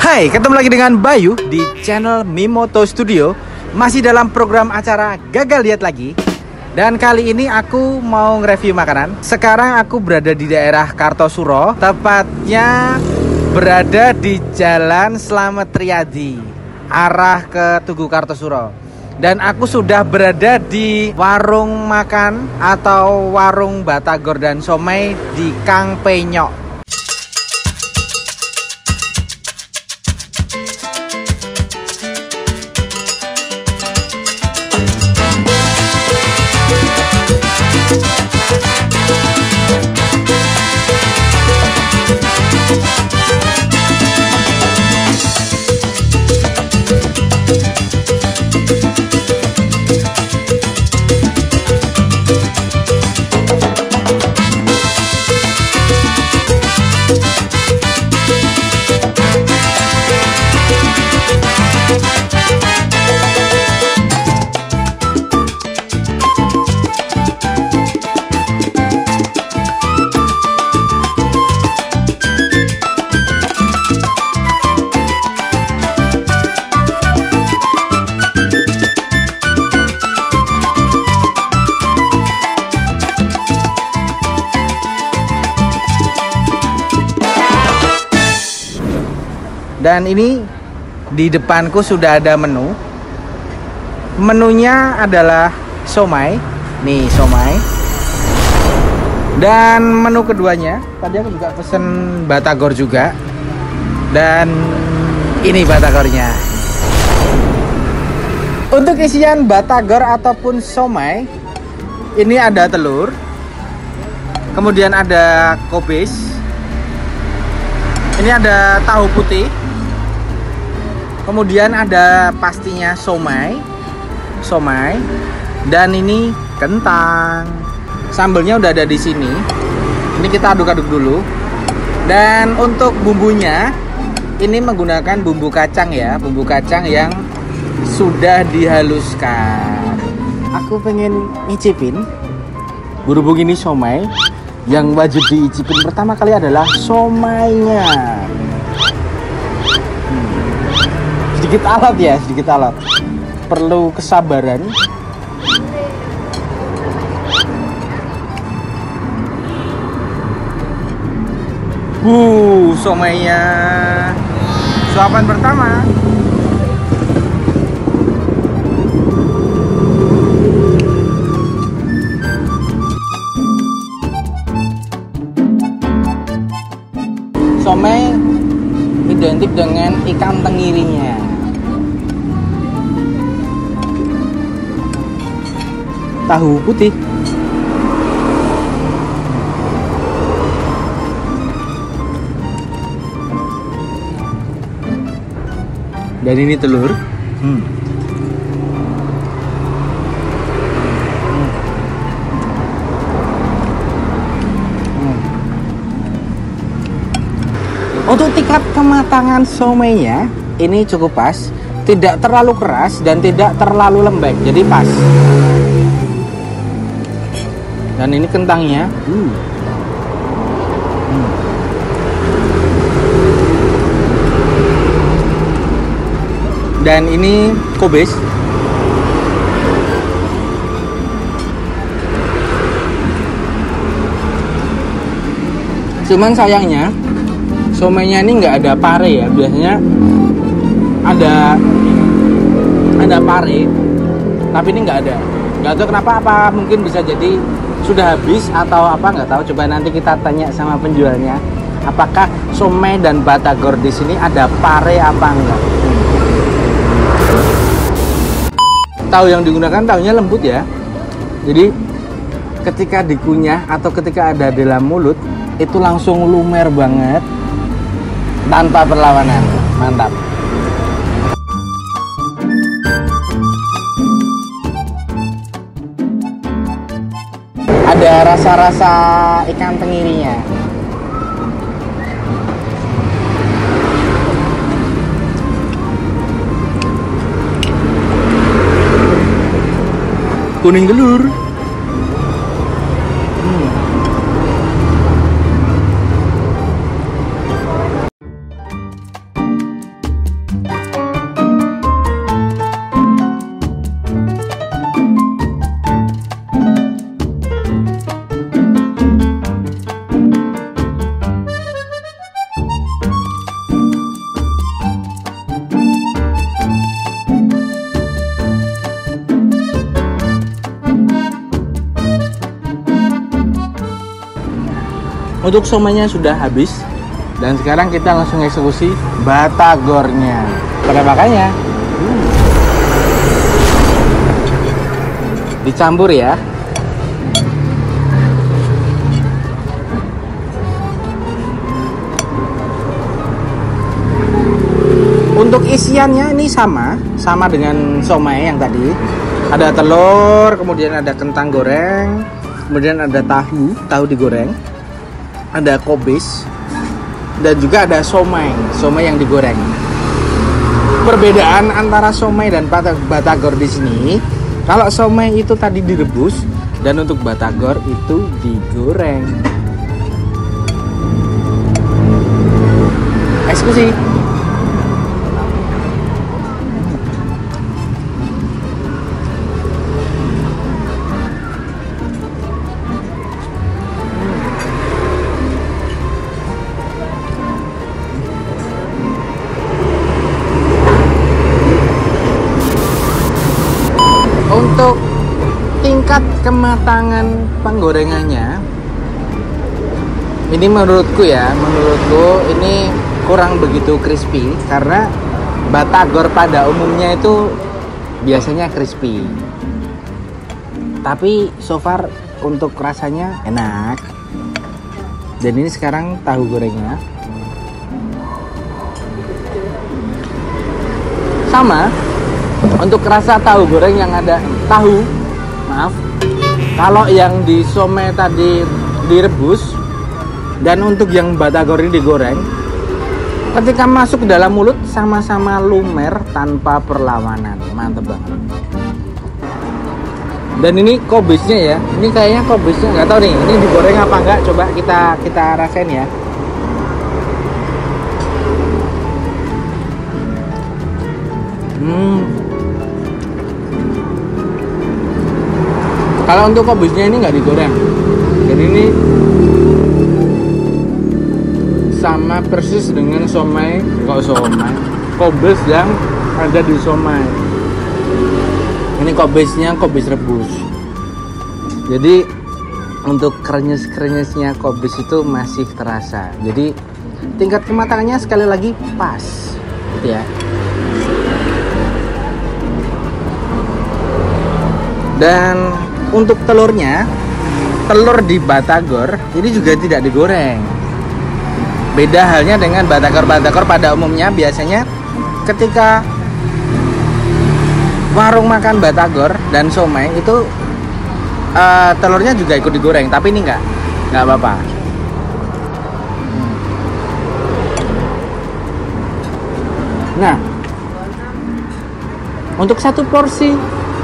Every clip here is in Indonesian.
Hai, ketemu lagi dengan Bayu di channel Mimoto Studio. Masih dalam program acara Gagal Diet Lagi. Dan kali ini aku mau nge-review makanan. Sekarang aku berada di daerah Kartosuro, tepatnya berada di Jalan Slamet Riyadi, arah ke Tugu Kartosuro. Dan aku sudah berada di warung makan atau warung batagor dan somai di Kang Penyok. Dan ini di depanku sudah ada menu. Menunya adalah somai. Nih somai. Dan menu keduanya, tadi aku juga pesen batagor juga. Dan ini batagornya. Untuk isian batagor ataupun somai, ini ada telur. Kemudian ada kobis. Ini ada tahu putih. Kemudian ada pastinya somai, dan ini kentang. Sambelnya udah ada di sini. Ini kita aduk-aduk dulu. Dan untuk bumbunya, ini menggunakan bumbu kacang ya, bumbu kacang yang sudah dihaluskan. Aku pengen ngicipin berhubung ini somai. Yang wajib diicipin pertama kali adalah somainya. Sedikit alat ya, sedikit alat. Perlu kesabaran. Somainya. Suapan pertama. Somai identik dengan ikan tengirinya. Tahu putih. Dan ini telur. Untuk tingkat kematangan somainya ini cukup pas, tidak terlalu keras dan tidak terlalu lembek, jadi pas. Dan ini kentangnya. Dan ini kobis. Cuman sayangnya somainya ini nggak ada pare ya. Biasanya ada pare, tapi ini nggak ada. Nggak tahu kenapa, apa mungkin bisa jadi sudah habis atau apa, nggak tahu. Coba nanti kita tanya sama penjualnya, apakah somai dan batagor di sini ada pare apa enggak. Tahu yang digunakan tahunya lembut ya. Jadi ketika dikunyah atau ketika ada dalam mulut itu langsung lumer banget tanpa perlawanan. Mantap. Ada rasa-rasa ikan tengirinya. Kuning telur. Untuk somainya sudah habis dan sekarang kita langsung eksekusi batagornya. Pakai makanya dicampur ya. Untuk isiannya ini sama dengan somai yang tadi. Ada telur, kemudian ada kentang goreng, kemudian ada tahu digoreng, ada kobis, dan juga ada somai yang digoreng. Perbedaan antara somai dan batagor di sini, kalau somai itu tadi direbus dan untuk batagor itu digoreng. Eksekusi. Untuk tingkat kematangan penggorengannya, ini menurutku ini kurang begitu crispy karena batagor pada umumnya itu biasanya crispy. Tapi so far untuk rasanya enak. Dan ini sekarang tahu gorengnya sama. Untuk rasa tahu goreng yang ada kalau yang di somai tadi direbus dan untuk yang batagor ini digoreng, ketika masuk ke dalam mulut sama-sama lumer tanpa perlawanan. Mantep banget. Dan ini kobisnya ya, ini kayaknya kobisnya nggak tahu nih ini digoreng apa enggak, coba kita rasain ya. Kalau untuk kobisnya ini nggak digoreng, jadi ini sama persis dengan kobis yang ada di somai. Ini kobisnya kobis rebus. Jadi untuk krenyes-krenyesnya kobis itu masih terasa. Jadi tingkat kematangannya sekali lagi pas, gitu ya. Dan untuk telurnya, telur di batagor ini juga tidak digoreng. Beda halnya dengan batagor pada umumnya. Biasanya ketika warung makan batagor dan somai itu telurnya juga ikut digoreng, tapi ini nggak apa-apa. Nah, untuk satu porsi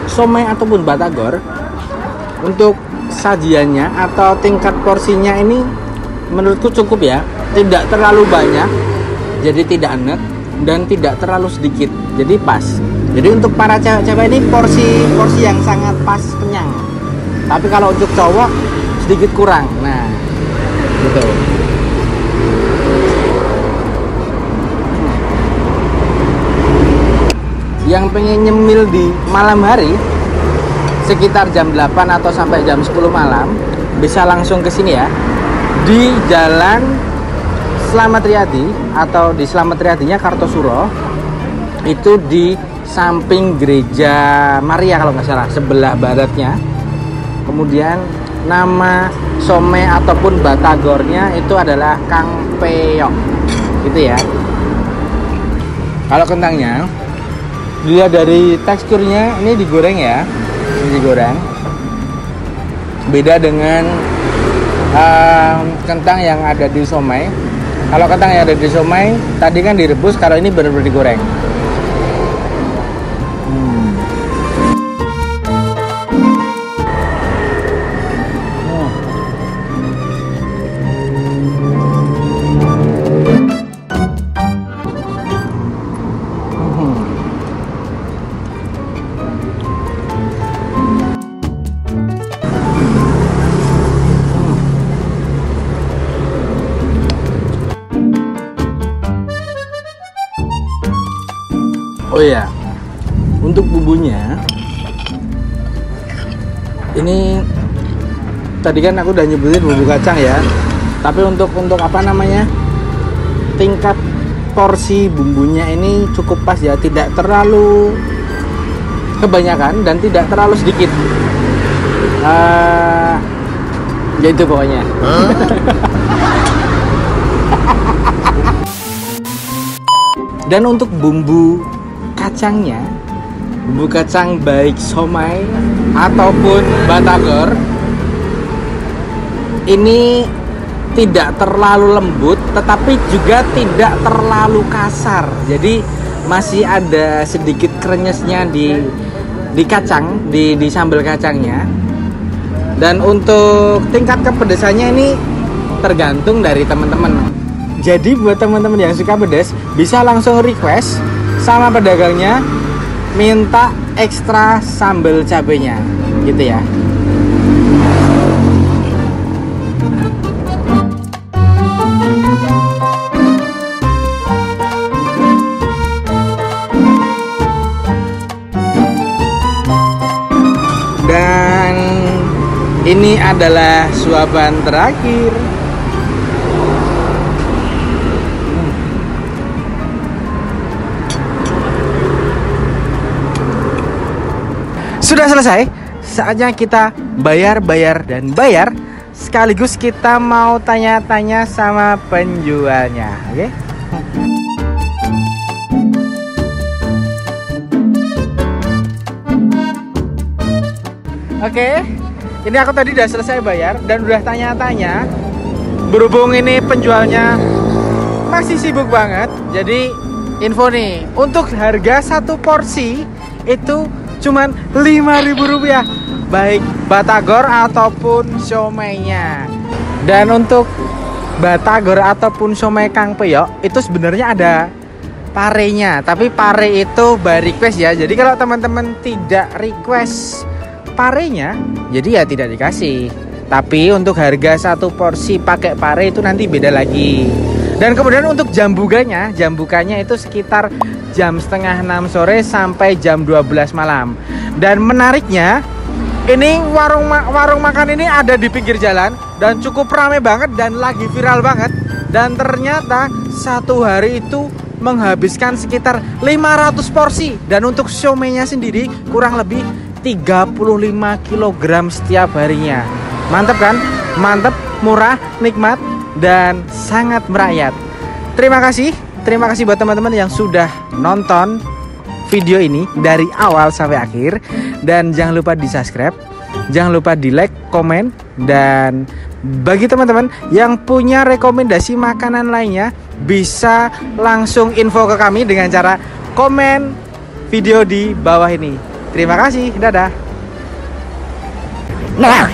somai ataupun batagor, untuk sajiannya atau tingkat porsinya ini menurutku cukup ya. Tidak terlalu banyak, jadi tidak enek, dan tidak terlalu sedikit, jadi pas. Jadi untuk para cewek-cewek ini porsi yang sangat pas, kenyang. Tapi kalau untuk cowok sedikit kurang. Nah, gitu. Yang pengen nyemil di malam hari sekitar jam 8 atau sampai jam 10 malam bisa langsung ke sini ya, di Jalan Slamet Riyadi atau di Slamet Riyadinya Kartosuro, itu di samping Gereja Maria kalau nggak salah, sebelah baratnya. Kemudian nama somai ataupun batagornya itu adalah Kang Peyok, gitu ya. Kalau kentangnya dilihat dari teksturnya, ini digoreng ya, ini digoreng. Beda dengan kentang yang ada di somai. Kalau kentang yang ada di somai tadi kan direbus, kalau ini benar-benar digoreng. Oh iya, untuk bumbunya ini tadi kan aku udah nyebutin bumbu kacang ya. Tapi untuk apa namanya, tingkat porsi bumbunya ini cukup pas ya, tidak terlalu kebanyakan dan tidak terlalu sedikit. Ya itu pokoknya. Dan untuk bumbu kacangnya, bumbu kacang baik somai ataupun batagor ini tidak terlalu lembut tetapi juga tidak terlalu kasar. Jadi masih ada sedikit krenyesnya di kacang, di sambal kacangnya. Dan untuk tingkat kepedesannya ini tergantung dari teman-teman. Jadi buat teman-teman yang suka pedas bisa langsung request sama pedagangnya, minta ekstra sambal cabenya gitu ya. Dan ini adalah suapan terakhir. Sudah selesai, saatnya kita bayar dan bayar. Sekaligus kita mau tanya-tanya sama penjualnya, oke? Oke, ini aku tadi udah selesai bayar dan udah tanya-tanya. Berhubung ini penjualnya masih sibuk banget, jadi info nih, untuk harga satu porsi itu cuman Rp5.000, baik batagor ataupun siomay-nya. Dan untuk batagor ataupun siomay Kang Peyok itu sebenarnya ada parenya, tapi pare itu by request ya. Jadi kalau teman-teman tidak request parenya, jadi ya tidak dikasih. Tapi untuk harga satu porsi pakai pare itu nanti beda lagi. Dan kemudian untuk jambukannya itu sekitar jam setengah 6 sore sampai jam 12 malam. Dan menariknya, ini warung makan ini ada di pinggir jalan dan cukup ramai banget dan lagi viral banget. Dan ternyata satu hari itu menghabiskan sekitar 500 porsi. Dan untuk siomay-nya sendiri kurang lebih 35 kg setiap harinya. Mantap kan? Mantap, murah, nikmat, dan sangat merakyat. Terima kasih buat teman-teman yang sudah nonton video ini dari awal sampai akhir. Dan jangan lupa di subscribe, jangan lupa di like, komen. Dan bagi teman-teman yang punya rekomendasi makanan lainnya, bisa langsung info ke kami dengan cara komen video di bawah ini. Terima kasih, dadah. Nah.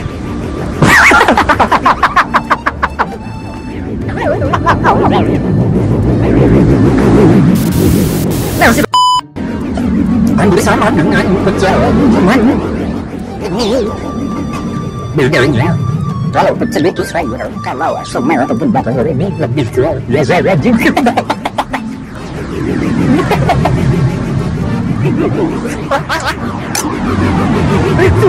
Anh bersama dengan berjalan bedanya kalau pecel itu sayur, kalau somai ataupun batagor ini lebih ke lezat juga. Itu